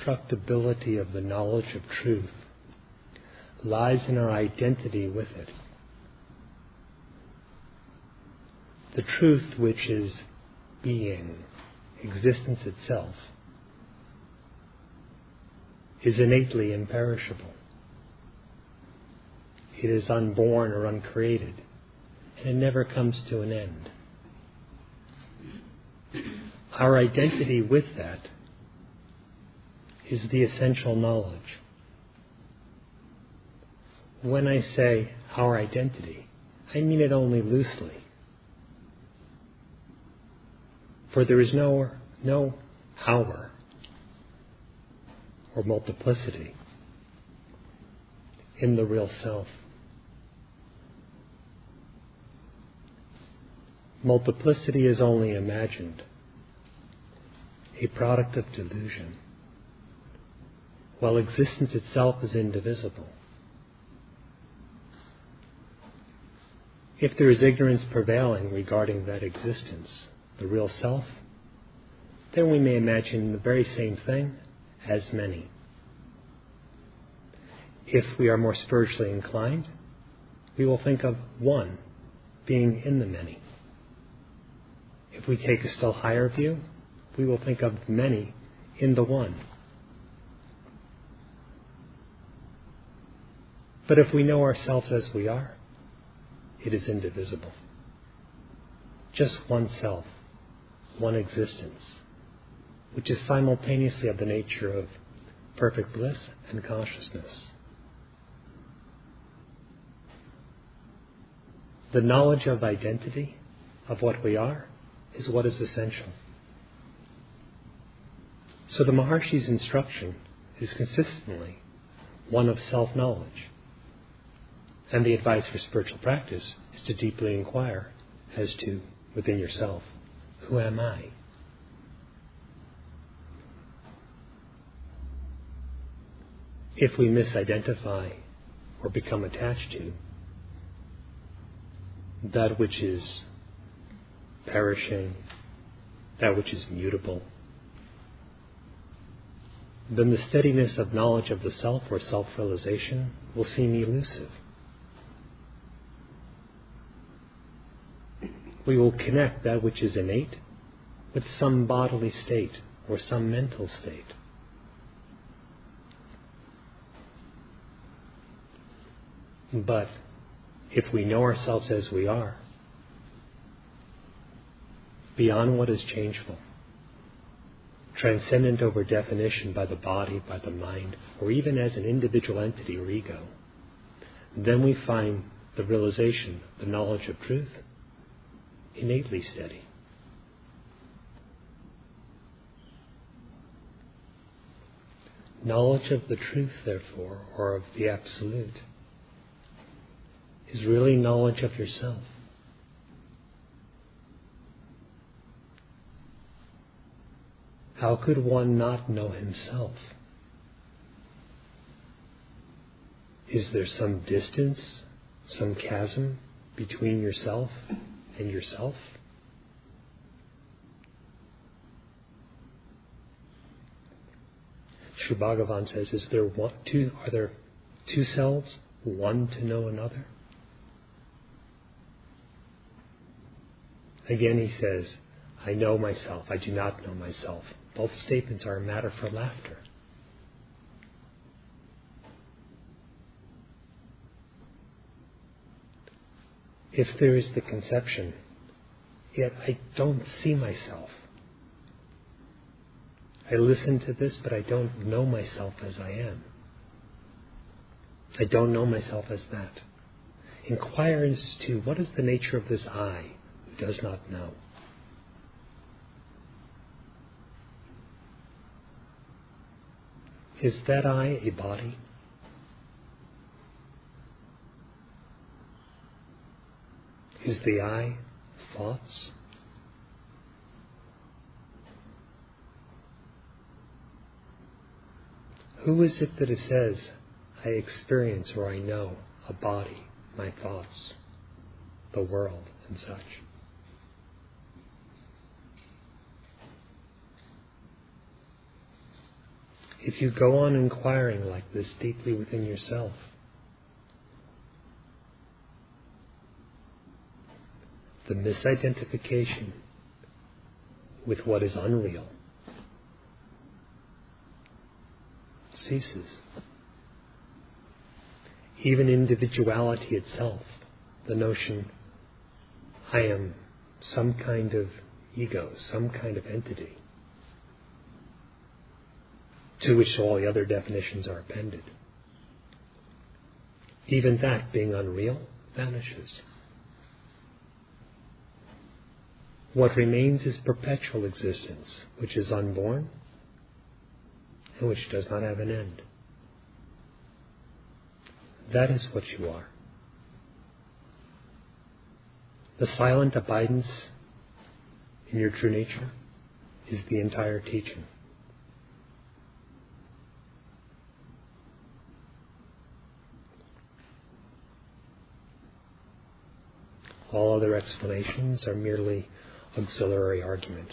indestructibility of the knowledge of truth lies in our identity with it. The truth, which is being, existence itself, is innately imperishable. It is unborn or uncreated, and it never comes to an end. Our identity with that is the essential knowledge. When I say our identity, I mean it only loosely. For there is no our or multiplicity in the real self. Multiplicity is only imagined, a product of delusion, while existence itself is indivisible. If there is ignorance prevailing regarding that existence, the real self, then we may imagine the very same thing as many. If we are more spiritually inclined, we will think of one being in the many. If we take a still higher view, we will think of many in the one. But if we know ourselves as we are, it is indivisible. Just one self, one existence, which is simultaneously of the nature of perfect bliss and consciousness. The knowledge of identity, of what we are, is what is essential. So the Maharshi's instruction is consistently one of self-knowledge. And the advice for spiritual practice is to deeply inquire as to, within yourself, who am I? If we misidentify or become attached to that which is perishing, that which is mutable, then the steadiness of knowledge of the self or self-realization will seem elusive. We will connect that which is innate with some bodily state or some mental state. But if we know ourselves as we are, beyond what is changeful, transcendent over definition by the body, by the mind, or even as an individual entity or ego, then we find the realization, the knowledge of truth, innately steady. Knowledge of the truth, therefore, or of the Absolute, is really knowledge of yourself. How could one not know himself? Is there some distance, some chasm between yourself and yourself? Sri Bhagavan says, are there two selves, one to know another? Again he says, I know myself, I do not know myself. Both statements are a matter for laughter. If there is the conception, yet I don't see myself. I listen to this, but I don't know myself as I am. I don't know myself as that. Inquire as to what is the nature of this I who does not know. Is that I a body? Is the I thoughts? Who is it that it says, I experience or I know a body, my thoughts, the world, and such? If you go on inquiring like this deeply within yourself, the misidentification with what is unreal ceases. Even individuality itself, the notion, I am some kind of ego, some kind of entity, to which all the other definitions are appended. Even that, being unreal, vanishes. What remains is perpetual existence, which is unborn and which does not have an end. That is what you are. The silent abidance in your true nature is the entire teaching. All other explanations are merely auxiliary argument.